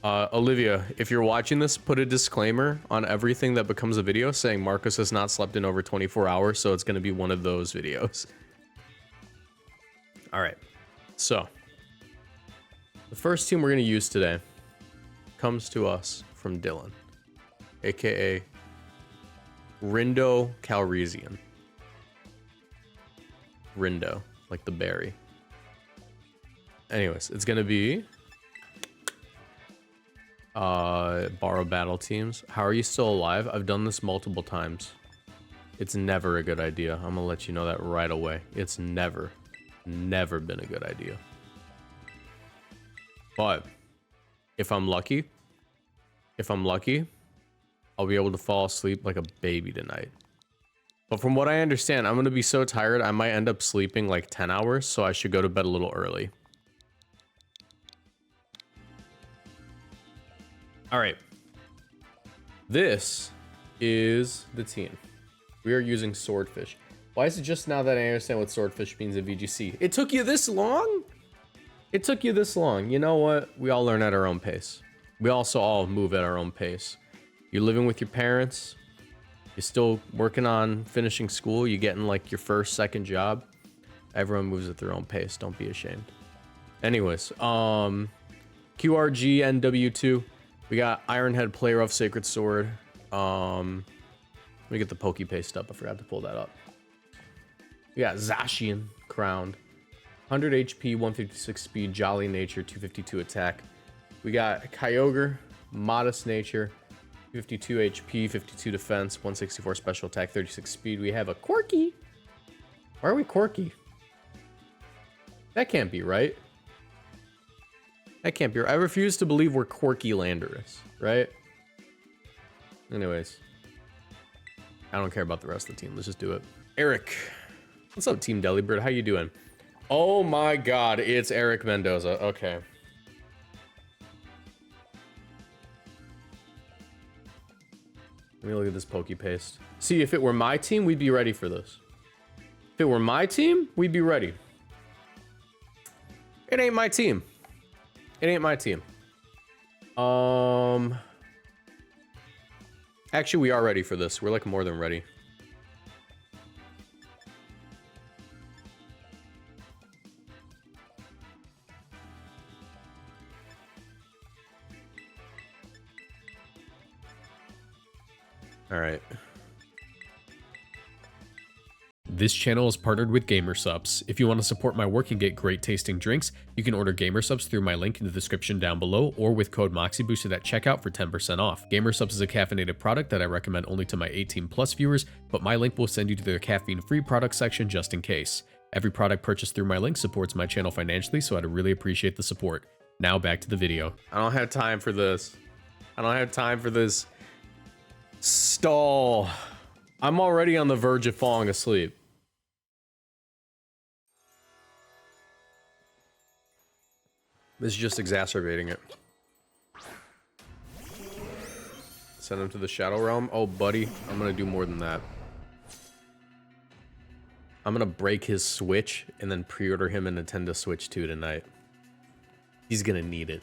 Olivia, if you're watching this, put a disclaimer on everything that becomes a video saying Marcus has not slept in over 24 hours, so it's going to be one of those videos. All right, so the first team we're going to use today comes to us from Dylan, aka RndoCalrissian. Rindo, like the berry. Anyways, it's going to be borrow battle teams. How are you still alive? I've done this multiple times. It's never a good idea. I'm gonna let you know that right away. It's never been a good idea. But if I'm lucky, I'll be able to fall asleep like a baby tonight. But from what I understand, I'm gonna be so tired I might end up sleeping like 10 hours, so I should go to bed a little early. All right, this is the team. We are using Swordfish. Why is it just now that I understand what Swordfish means in VGC? It took you this long? It took you this long. You know what? We all learn at our own pace. We also all move at our own pace. You're living with your parents. You're still working on finishing school. You're getting like your first, second job. Everyone moves at their own pace. Don't be ashamed. Anyways, QRGNW2. We got Ironhead, Player of Sacred Sword. Let me get the Poke Paste up. I forgot to pull that up. We got Zacian, Crowned. 100 HP, 156 speed, Jolly Nature, 252 attack. We got KYOGRE, Modest Nature, 52 HP, 52 defense, 164 special attack, 36 speed. We have a Quirky. Why are we Quirky? That can't be right. That can't be right. I refuse to believe we're Quirky Landorus, right? Anyways. I don't care about the rest of the team. Let's just do it. Eric. What's up, Team Delibird? How you doing? Oh my god, it's Eric Mendoza. Okay. Let me look at this Poke Paste. See, if it were my team, we'd be ready for this. If it were my team, we'd be ready. It ain't my team. It ain't my team. Actually, we are ready for this. We're like more than ready. All right. This channel is partnered with GamerSupps. If you want to support my work and get great tasting drinks, you can order GamerSupps through my link in the description down below or with code Moxie boosted at checkout for 10% off. GamerSupps is a caffeinated product that I recommend only to my 18+ viewers, but my link will send you to their caffeine-free product section just in case. Every product purchased through my link supports my channel financially, so I'd really appreciate the support. Now back to the video. I don't have time for this. I don't have time for this stall. I'm already on the verge of falling asleep. This is just exacerbating it. Send him to the Shadow Realm. Oh, buddy, I'm gonna do more than that. I'm gonna break his Switch and then pre-order him a Nintendo Switch 2 tonight. He's gonna need it.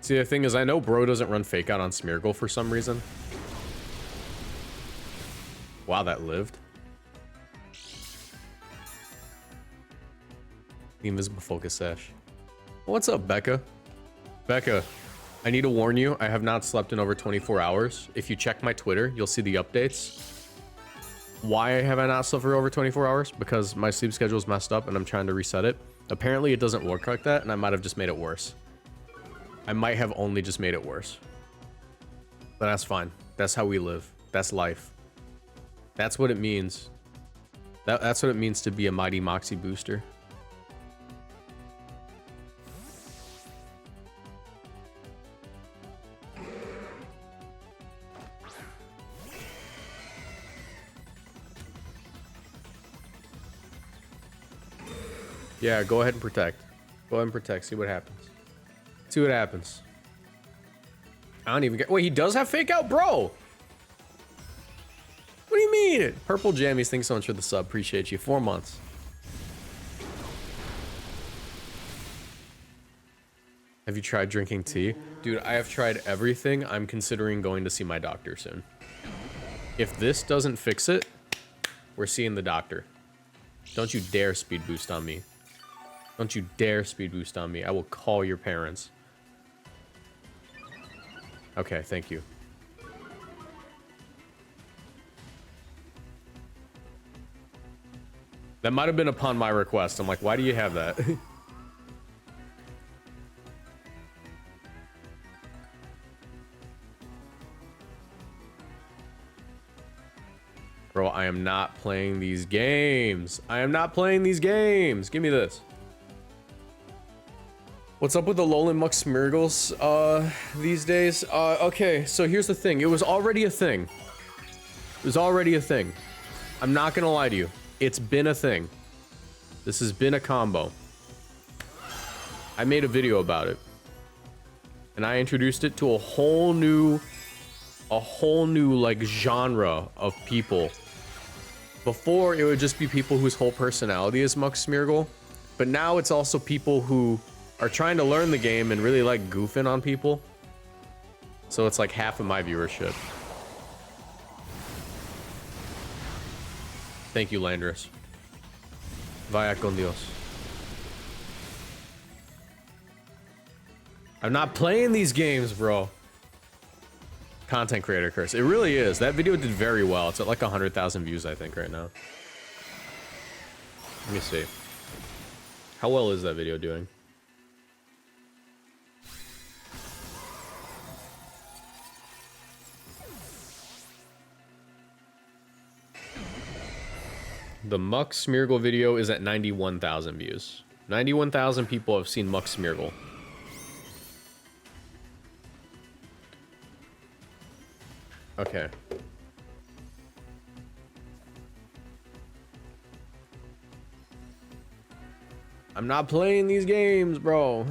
See, the thing is, I know bro doesn't run fake out on Smeargle for some reason. Wow, that lived. The Invisible Focus Sash. What's up, Becca? Becca, I need to warn you, I have not slept in over 24 hours. If you check my Twitter, you'll see the updates. Why have I not slept for over 24 hours? Because my sleep schedule is messed up and I'm trying to reset it. Apparently it doesn't work like that, and I might have just made it worse. I might have only just made it worse. But that's fine. That's how we live. That's life. That's what it means. That's what it means to be a mighty Moxie booster. Yeah, go ahead and protect. Go ahead and protect. See what happens. See what happens. I don't even get... Wait, he does have fake out? Bro! mean it. Purple Jammies, thanks so much for the sub. Appreciate you. 4 months. Have you tried drinking tea? Dude, I have tried everything. I'm considering going to see my doctor soon. If this doesn't fix it, we're seeing the doctor. Don't you dare speed boost on me. Don't you dare speed boost on me. I will call your parents. Okay, thank you. That might have been upon my request. I'm like, why do you have that? Bro, I am not playing these games. I am not playing these games. Give me this. What's up with the Alolan Mux Smeargles these days? Okay, so here's the thing. It was already a thing. It was already a thing. I'm not gonna lie to you. It's been a thing. This has been a combo. I made a video about it. And I introduced it to a whole new like genre of people. Before, it would just be people whose whole personality is Mux Smeargle. But now it's also people who are trying to learn the game and really like goofing on people. So it's like half of my viewership. Thank you, Landris. Vaya con Dios. I'm not playing these games, bro. Content creator curse. It really is. That video did very well. It's at like 100,000 views, I think, right now. Let me see. How well is that video doing? The Mux Smeargle video is at 91,000 views. 91,000 people have seen Mux Smeargle. Okay. I'm not playing these games, bro.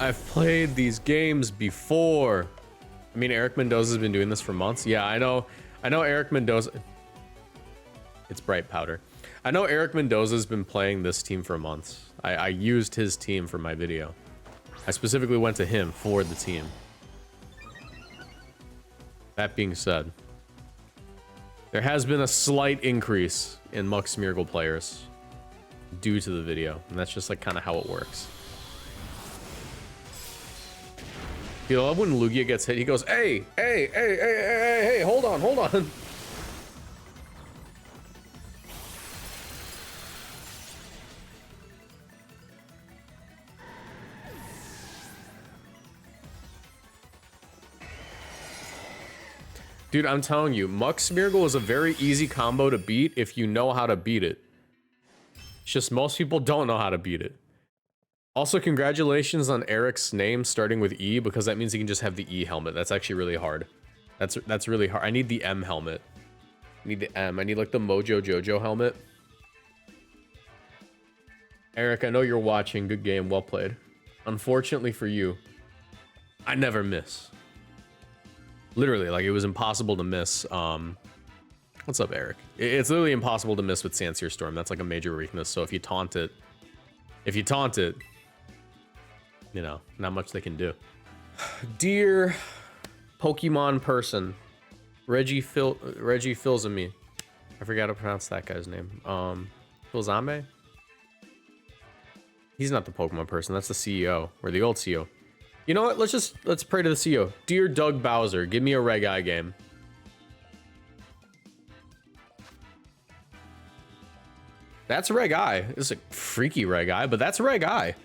I've played these games before. I mean, Eric Mendoza's been doing this for months. Yeah, I know Eric Mendoza. It's bright powder. I know Eric Mendoza's been playing this team for months. I used his team for my video. I specifically went to him for the team. That being said, there has been a slight increase in Mux Smeargle players due to the video, and that's just like kind of how it works. You love when Lugia gets hit, he goes, hey, hold on. Dude, I'm telling you, Mux Smeargle is a very easy combo to beat if you know how to beat it. It's just most people don't know how to beat it. Also, congratulations on Eric's name starting with E, because that means he can just have the E helmet. That's actually really hard. That's really hard. I need the M helmet. I need the M. I need like the Mojo Jojo helmet. Eric, I know you're watching. Good game. Well played. Unfortunately for you, I never miss. Literally, like, it was impossible to miss. What's up, Eric? It's literally impossible to miss with Sandsear Storm. That's like a major weakness. So if you taunt it, you know, not much they can do. Dear Pokemon person, Reggie Filzame. I forgot to pronounce that guy's name. Filzame? He's not the Pokemon person, that's the CEO, or the old CEO. You know what? Let's pray to the CEO. Dear Doug Bowser, give me a Reg Eye game. That's Reg Eye. It's a freaky Reg Eye, but that's Reg Eye.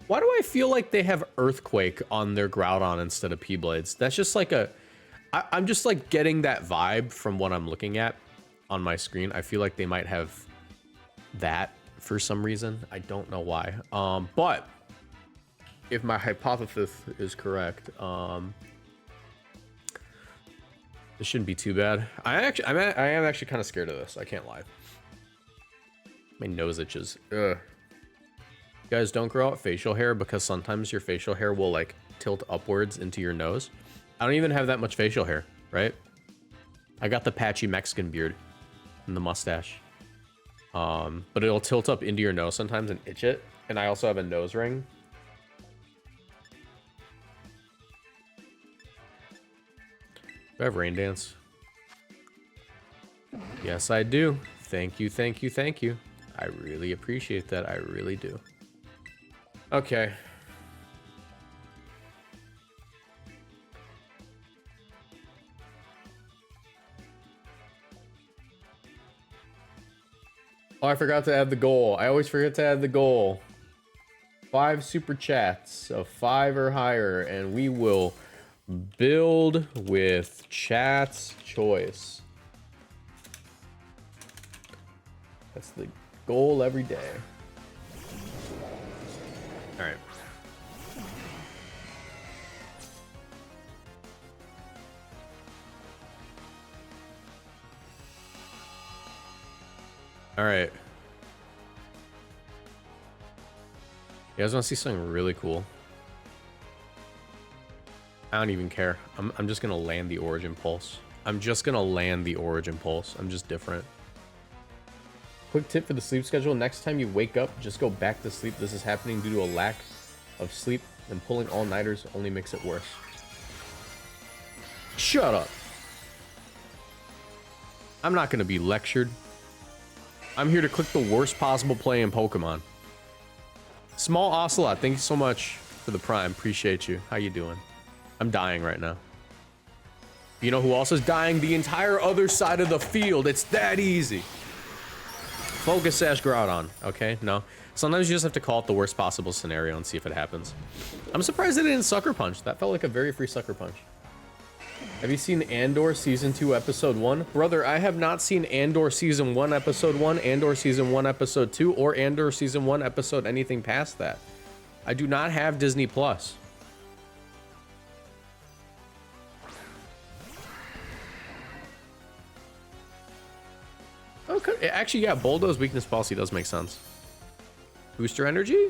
Why do I feel like they have Earthquake on their Groudon instead of P-Blades? That's just like a... I'm just like getting that vibe from what I'm looking at on my screen. I feel like they might have that for some reason. I don't know why. But if my hypothesis is correct, This shouldn't be too bad. I am actually kind of scared of this. I can't lie. My nose itches. Ugh. You guys, don't grow out facial hair because sometimes your facial hair will like tilt upwards into your nose. I don't even have that much facial hair, right? I got the patchy Mexican beard and the mustache. But it'll tilt up into your nose sometimes and itch it. And I also have a nose ring. Do I have rain dance? Yes, I do. Thank you, thank you, thank you. I really appreciate that. I really do. Okay. Oh, I forgot to add the goal. I always forget to add the goal. 5 super chats of 5 or higher, and we will build with chat's choice. That's the goal every day. All right. All right. You guys want to see something really cool? I don't even care. I'm just gonna land the Origin Pulse. I'm just gonna land the Origin Pulse. I'm just different. Quick tip for the sleep schedule. Next time you wake up, just go back to sleep. This is happening due to a lack of sleep, and pulling all-nighters only makes it worse. Shut up. I'm not gonna be lectured. I'm here to click the worst possible play in Pokemon. Small Ocelot, thank you so much for the Prime. Appreciate you. How you doing? I'm dying right now. You know who else is dying? The entire other side of the field. It's that easy. Focus Sash Groudon. Okay, no. Sometimes you just have to call it the worst possible scenario and see if it happens. I'm surprised they didn't Sucker Punch. That felt like a very free Sucker Punch. Have you seen Andor Season 2 Episode 1? Brother, I have not seen Andor Season 1 Episode 1, Andor Season 1 Episode 2, or Andor Season 1 Episode anything past that. I do not have Disney Plus. Okay, actually, yeah, Boldo's weakness policy does make sense. Booster energy?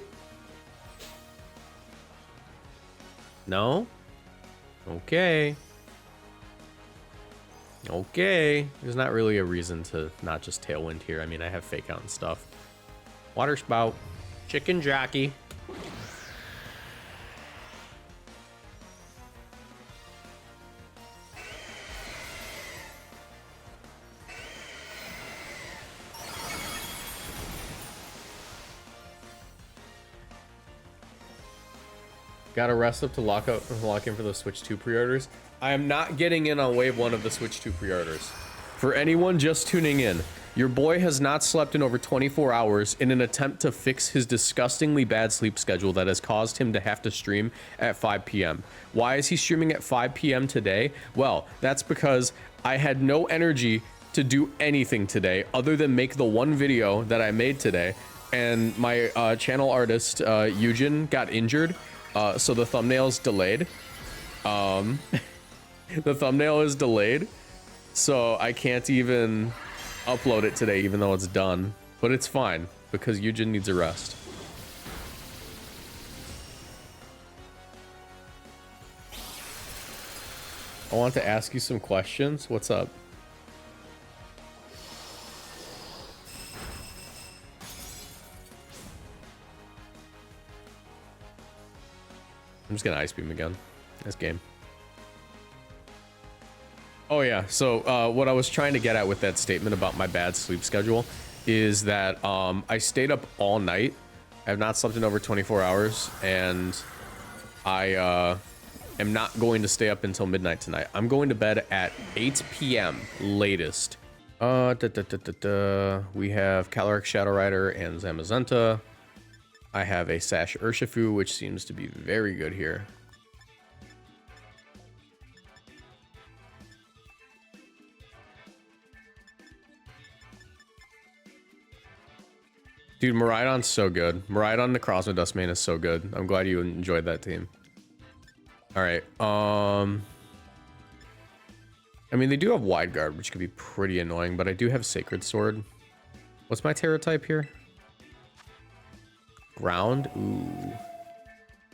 No? Okay. Okay. There's not really a reason to not just Tailwind here. I mean, I have Fake Out and stuff. Water Spout. Chicken Jockey. Got to rest up to lock in for the Switch 2 pre-orders. I am not getting in on wave 1 of the Switch 2 pre-orders. For anyone just tuning in, your boy has not slept in over 24 hours in an attempt to fix his disgustingly bad sleep schedule that has caused him to have to stream at 5 p.m. Why is he streaming at 5 p.m. today? Well, that's because I had no energy to do anything today other than make the one video that I made today, and my channel artist, Eugen, got injured. So the thumbnail's delayed. The thumbnail is delayed, so I can't even upload it today, even though it's done. But it's fine, because Eugen needs a rest. I want to ask you some questions. What's up? I'm just gonna Ice Beam again. Nice game. Oh yeah, so what I was trying to get at with that statement about my bad sleep schedule is that I stayed up all night. I have not slept in over 24 hours, and I am not going to stay up until midnight tonight. I'm going to bed at 8 p.m. latest. We have Calyrex Shadow Rider and Zamazenta. I have a Sash Urshifu, which seems to be very good here. Dude, Miraidon's so good. Miraidon Necrozma Dustmane is so good. I'm glad you enjoyed that team. All right. I mean, they do have Wide Guard, which could be pretty annoying, but I do have Sacred Sword. What's my Terra type here? Ground? Ooh.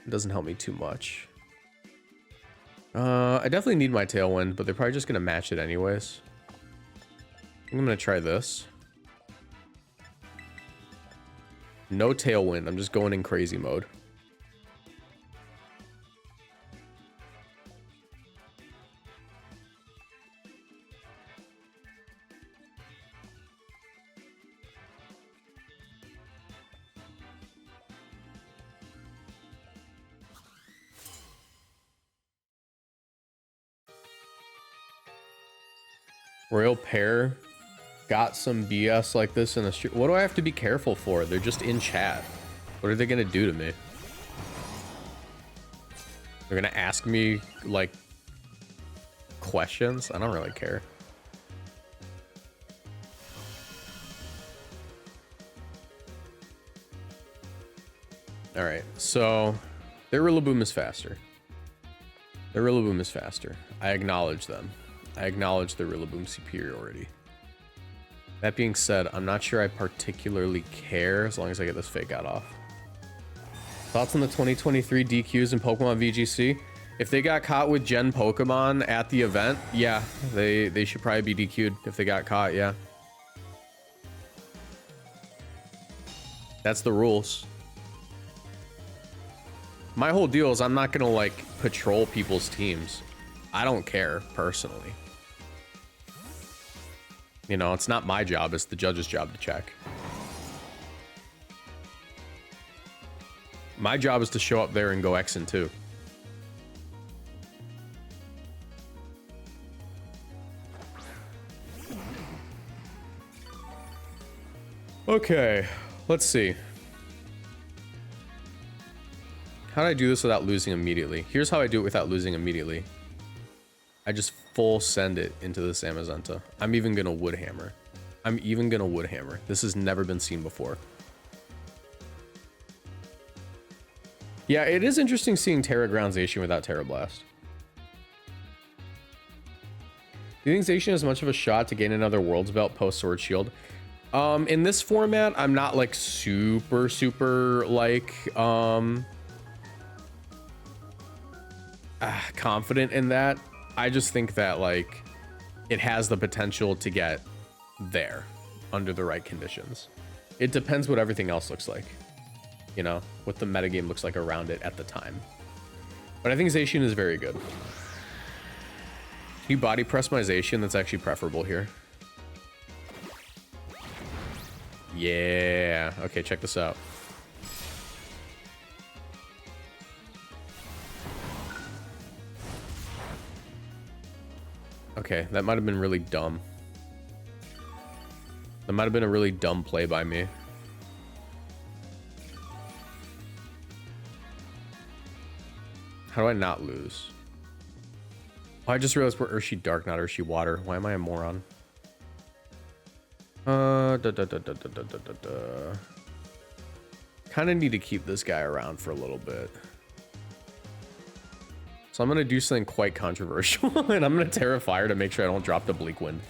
It doesn't help me too much. I definitely need my Tailwind, but they're probably just going to match it anyways. I think I'm going to try this. No Tailwind. I'm just going in crazy mode. Royal Pair got some BS like this in the street. What do I have to be careful for? They're just in chat. What are they gonna do to me? They're gonna ask me, like, questions? I don't really care. Alright, so their Rillaboom is faster. Their Rillaboom is faster. I acknowledge them. I acknowledge the Rillaboom superiority. That being said, I'm not sure I particularly care as long as I get this fake out off. Thoughts on the 2023 DQs in Pokemon VGC? If they got caught with Gen Pokemon at the event, yeah, they should probably be DQ'd if they got caught, yeah. That's the rules. My whole deal is I'm not gonna, like, patrol people's teams. I don't care, personally. You know, it's not my job, it's the judge's job to check. My job is to show up there and go X and 2. Okay, let's see. How do I do this without losing immediately? Here's how I do it without losing immediately. I just full send it into this Amazenta. I'm even gonna Wood Hammer. I'm even gonna Wood Hammer. This has never been seen before. Yeah, it is interesting seeing Terra Ground Zacian without Terra Blast. Do you think Zacian has much of a shot to gain another Worlds Belt post Sword Shield? In this format, I'm not like super like confident in that. I just think that, like, it has the potential to get there under the right conditions. It depends what everything else looks like, you know, what the metagame looks like around it at the time. But I think Zacian is very good. Can you body press my Zacian? That's actually preferable here. Yeah. Okay, check this out. Okay, that might have been really dumb. That might have been a really dumb play by me. How do I not lose? Oh, I just realized we're Urshi Dark, not Urshi Water. Why am I a moron? Kind of need to keep this guy around for a little bit. So I'm going to do something quite controversial, and I'm going to Terra Fire to make sure I don't drop the Bleak Wind.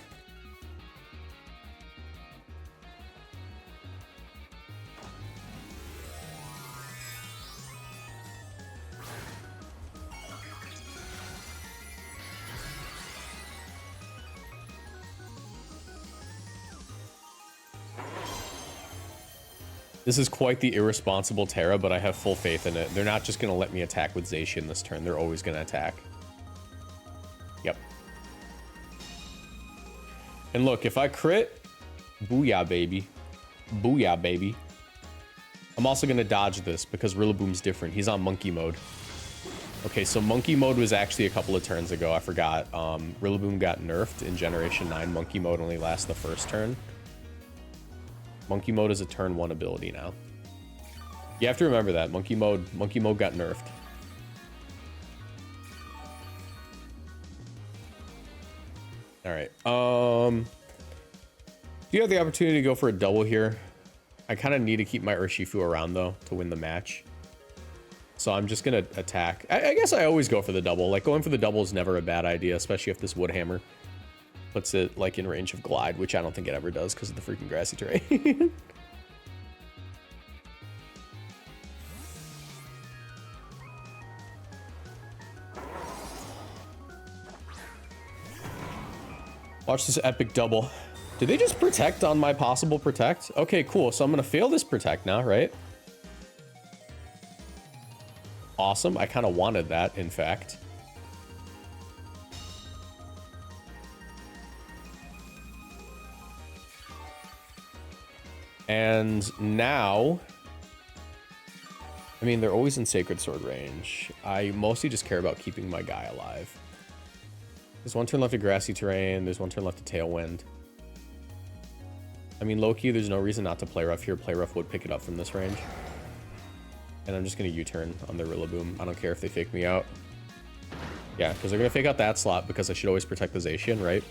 This is quite the irresponsible Terra, but I have full faith in it. They're not just going to let me attack with Zacian this turn. They're always going to attack. Yep. And look, if I crit, booyah, baby. Booyah, baby. I'm also going to dodge this because Rillaboom's different. He's on Monkey Mode. Okay, so Monkey Mode was actually a couple of turns ago. I forgot. Rillaboom got nerfed in Generation 9. Monkey Mode only lasts the first turn. Monkey Mode is a turn 1 ability now. You have to remember that. Monkey Mode got nerfed. Alright. Do you have the opportunity to go for a double here? I kind of need to keep my Urshifu around, though, to win the match. So I'm just going to attack. I guess I always go for the double. Like, going for the double is never a bad idea, especially if this Wood Hammer. puts it like in range of glide, which I don't think it ever does because of the freaking grassy terrain. Watch this epic double. Did they just protect on my possible protect? Okay, cool. So I'm gonna fail this protect now, right? Awesome. I kind of wanted that, in fact. And now, I mean, they're always in Sacred Sword range. I mostly just care about keeping my guy alive. There's one turn left of Grassy Terrain. There's one turn left of Tailwind. I mean, low-key, there's no reason not to Play Rough here. Play Rough would pick it up from this range. And I'm just going to U-turn on their Rillaboom. I don't care if they fake me out. Yeah, because they're going to fake out that slot because I should always protect the Zacian, right?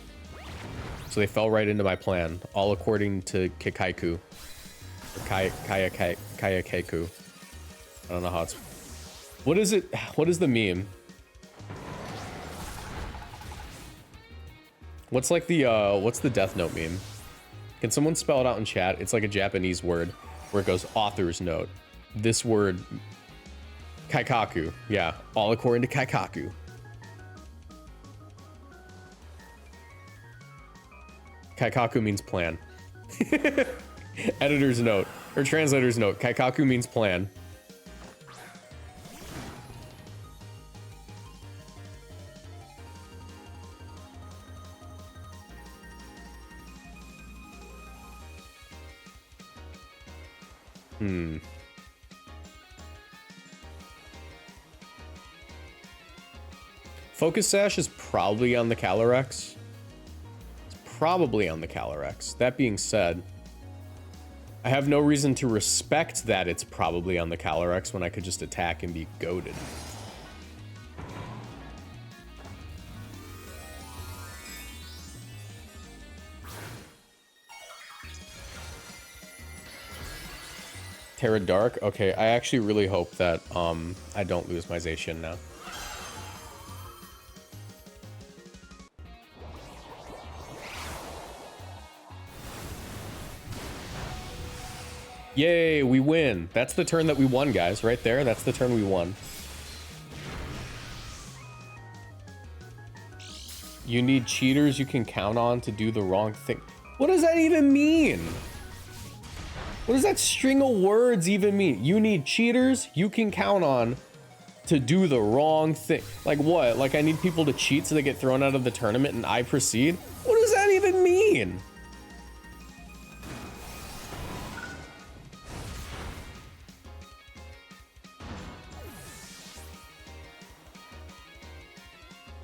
So they fell right into my plan, all according to Kikaiku. Or Kayakaiku. I don't know how it's... What is it? What is the meme? What's like the, what's the Death Note meme? Can someone spell it out in chat? It's like a Japanese word where it goes author's note. This word, Kaikaku. Yeah, all according to Kaikaku. Kaikaku means plan. Editor's note, or translator's note. Kaikaku means plan. Focus Sash is probably on the Calyrex. It's probably on the Calyrex. That being said, I have no reason to respect that it's probably on the Calyrex when I could just attack and be goated. Terra Dark? Okay, I actually really hope that I don't lose my Zacian now. Yay, we win. That's the turn that we won, guys. Right there, that's the turn we won. You need cheaters you can count on to do the wrong thing. What does that even mean? What does that string of words even mean? You need cheaters you can count on to do the wrong thing. Like what? Like I need people to cheat so they get thrown out of the tournament and I proceed? What does that even mean?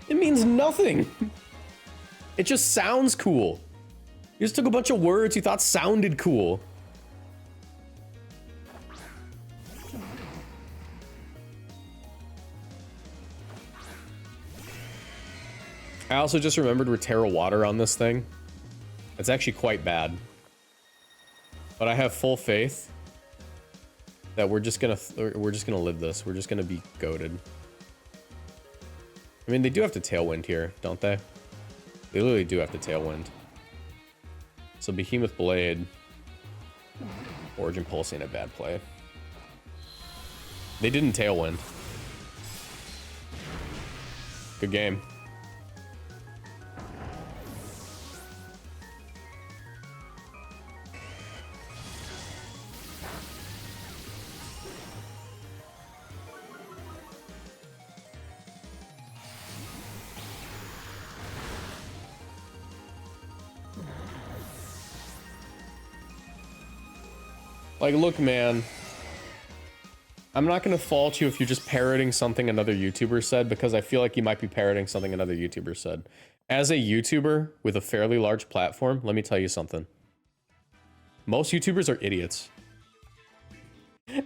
It means nothing. It just sounds cool. You just took a bunch of words you thought sounded cool. I also just remembered we're Terra Water on this thing. It's actually quite bad. But I have full faith that we're just gonna live this. We're just gonna be goated. I mean, they do have to Tailwind here, don't they? They literally do have to Tailwind. So Behemoth Blade, Origin Pulse ain't a bad play. They didn't Tailwind. Good game. Like, look, man, I'm not going to fault you if you're just parroting something another YouTuber said, because I feel like you might be parroting something another YouTuber said. As a YouTuber with a fairly large platform, let me tell you something. Most YouTubers are idiots.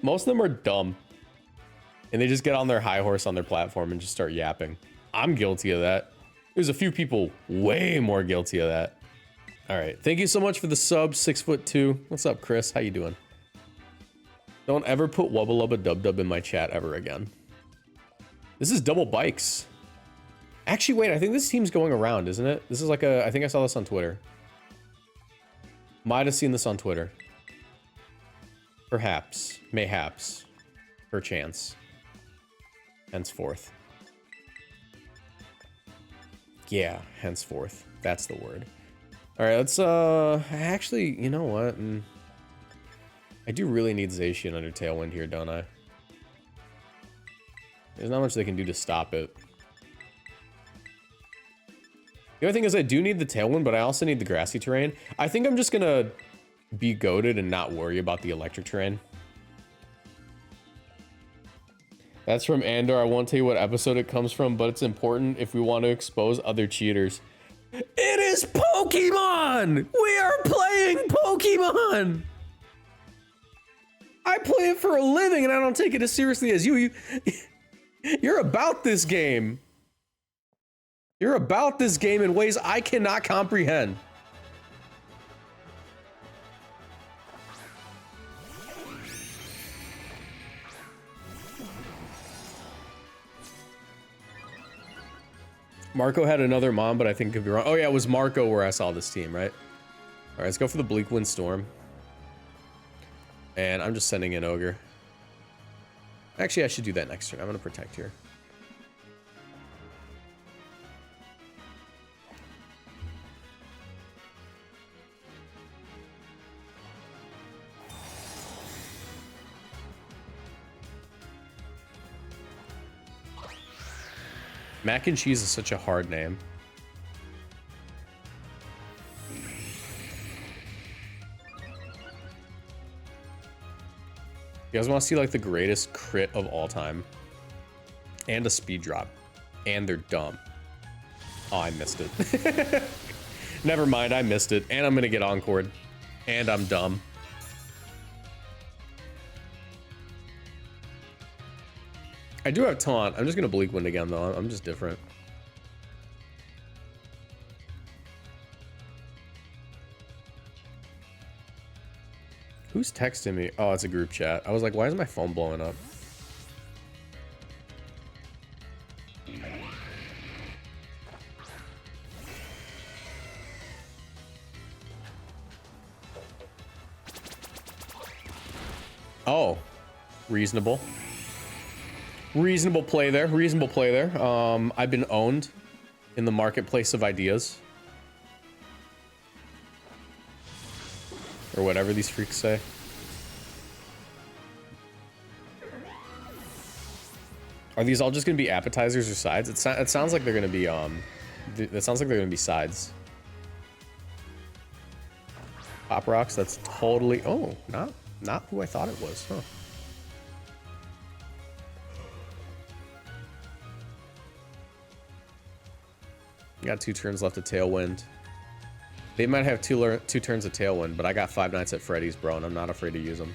Most of them are dumb. And they just get on their high horse on their platform and just start yapping. I'm guilty of that. There's a few people way more guilty of that. All right. Thank you so much for the sub, 6'2". What's up, Chris? How you doing? Don't ever put Wubba Lubba Dub Dub in my chat ever again. This is double bikes. Actually, wait, I think this team's going around, isn't it? This is like a, I think I saw this on Twitter. Might have seen this on Twitter. Perhaps, mayhaps, perchance, henceforth. Yeah, henceforth. That's the word. All right, let's, actually, you know what? I do really need Zacian under Tailwind here, don't I? There's not much they can do to stop it. The other thing is I do need the Tailwind, but I also need the grassy terrain. I think I'm just gonna be goated and not worry about the electric terrain. That's from Andor. I won't tell you what episode it comes from, but it's important if we want to expose other cheaters. It is Pokemon! We are playing Pokemon! I play it for a living and I don't take it as seriously as you. You're about this game. You're about this game in ways I cannot comprehend. Marco had another mom, but I think could be wrong. Oh yeah, it was Marco where I saw this team, right? All right, let's go for the Bleak Wind Storm. And I'm just sending in Ogre. Actually, I should do that next turn. I'm gonna protect here. Mac and cheese is such a hard name. You guys want to see like the greatest crit of all time? And a speed drop. And they're dumb. Oh, I missed it. Never mind, I missed it. And I'm gonna get encored. And I'm dumb. I do have taunt. I'm just gonna Bleak Wind again though. I'm just different. Who's texting me? Oh, it's a group chat. I was like, why is my phone blowing up? Oh, reasonable. Reasonable play there. Reasonable play there. I've been owned in the marketplace of ideas. Or whatever these freaks say. Are these all just gonna be appetizers or sides? It sounds like they're gonna be that sounds like they're gonna be sides. Pop rocks, that's totally not who I thought it was, huh? Got 2 turns left of Tailwind. They might have two turns of Tailwind, but I got 5 Nights at Freddy's, bro, and I'm not afraid to use them.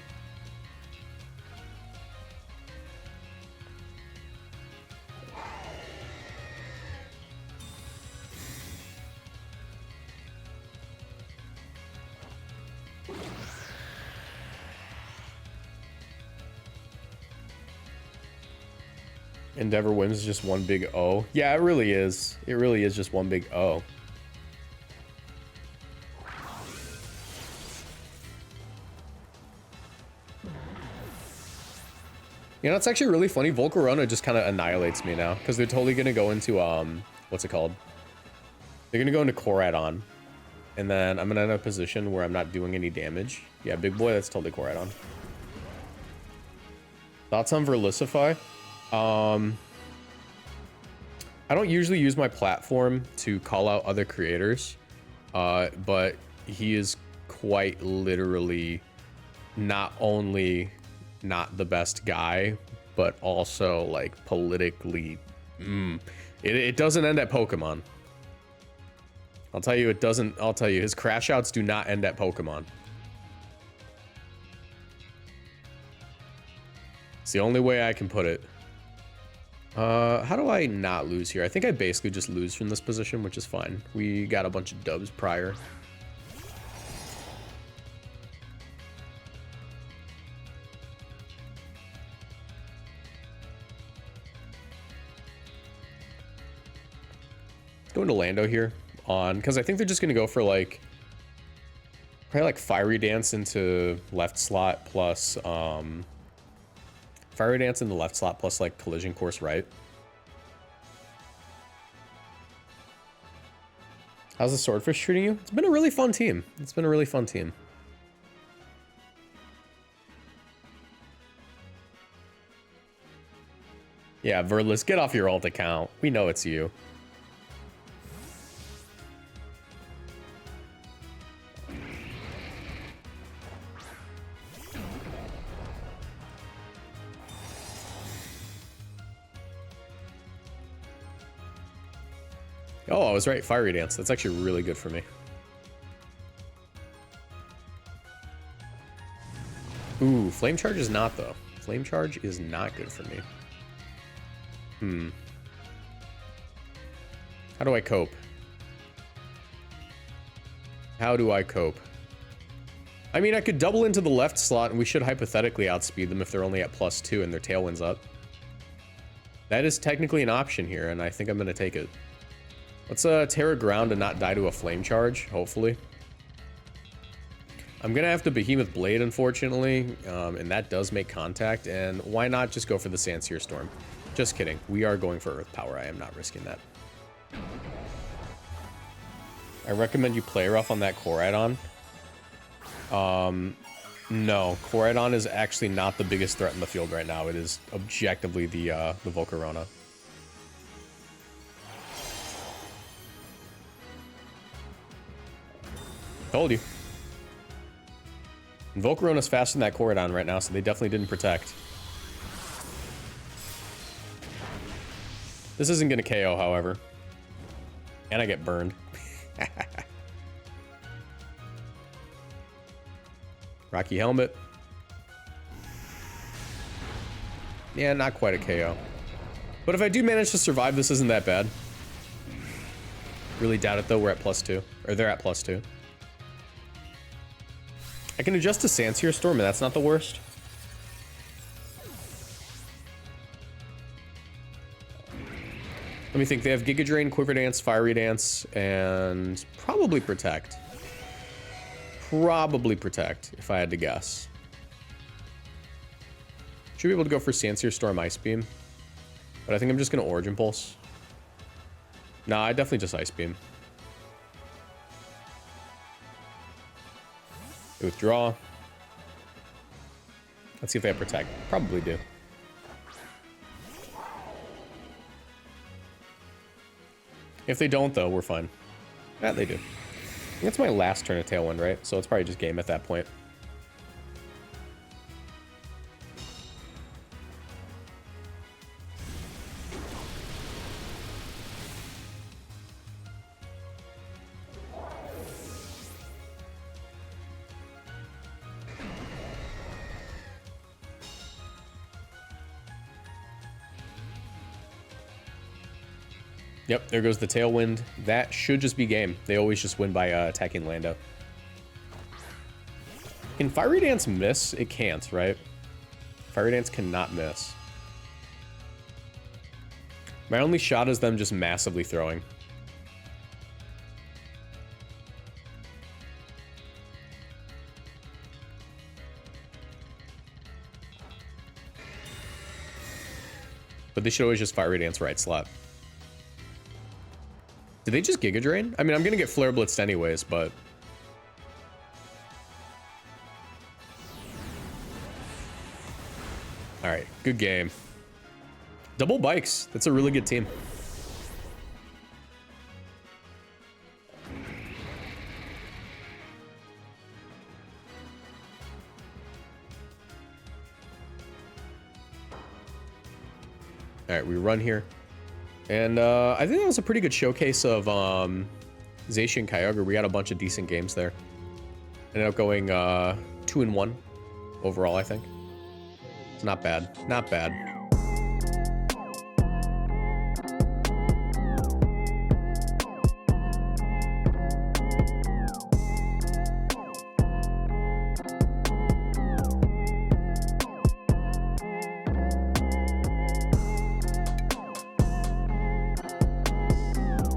Endeavor wins just one big O. Yeah, it really is. It really is just one big O. You know, it's actually really funny. Volcarona just kind of annihilates me now because they're totally going to go into, what's it called? They're going to go into Koraidon. And then I'm going to end up in a position where I'm not doing any damage. Yeah, big boy, that's totally Koraidon. Thoughts on Verlicify? I don't usually use my platform to call out other creators, but he is quite literally not only not the best guy, but also like politically, it doesn't end at Pokemon. I'll tell you, it doesn't. I'll tell you, his crash outs do not end at Pokemon. It's the only way I can put it. How do I not lose here? I think I basically just lose from this position, which is fine. We got a bunch of dubs prior. Go into Lando here on, because I think they're just going to go for like, probably like Fiery Dance into left slot plus, Fiery Dance in the left slot plus like Collision Course right. How's the Swordfish treating you? It's been a really fun team. It's been a really fun team. Yeah, Verdless, get off your alt account. We know it's you. Oh, I was right. Fiery Dance. That's actually really good for me. Ooh, Flame Charge is not, though. Flame Charge is not good for me. How do I cope? How do I cope? I mean, I could double into the left slot, and we should hypothetically outspeed them if they're only at +2 and their Tailwind's up. That is technically an option here, and I think I'm going to take it. Let's Terra Ground and not die to a Flame Charge, hopefully. I'm going to have to Behemoth Blade, unfortunately, and that does make contact, and why not just go for the Sandsear Storm? Just kidding. We are going for Earth Power. I am not risking that. I recommend you play rough on that Koraidon. No, Koraidon is actually not the biggest threat in the field right now. It is objectively the Volcarona. Told you. And Volcarona's faster than that Koraidon right now, so they definitely didn't protect. This isn't going to KO, however. And I get burned. Rocky Helmet. Yeah, not quite a KO. But if I do manage to survive, this isn't that bad. Really doubt it, though. We're at +2. Or they're at +2. I can adjust to Sandsear Storm, and that's not the worst. Let me think. They have Giga Drain, Quiver Dance, Fiery Dance, and probably Protect. Probably Protect, if I had to guess. Should be able to go for Sandsear Storm, Ice Beam. But I think I'm just going to Origin Pulse. Nah, I definitely just Ice Beam. Withdraw. Let's see if they have Protect. Probably do. If they don't, though, we're fine. Yeah, they do. I think it's my last turn of Tailwind, right? So it's probably just game at that point. Yep, there goes the Tailwind. That should just be game. They always just win by attacking Lando. Can Fiery Dance miss? It can't, right? Fiery Dance cannot miss. My only shot is them just massively throwing. But they should always just Fiery Dance right slot. Did they just Giga Drain? I mean, I'm going to get Flare Blitzed anyways, but... Alright, good game. Double Bikes. That's a really good team. Alright, we run here. And I think that was a pretty good showcase of Zacian Kyogre. We got a bunch of decent games there. Ended up going 2-1 overall, I think. It's not bad. Not bad.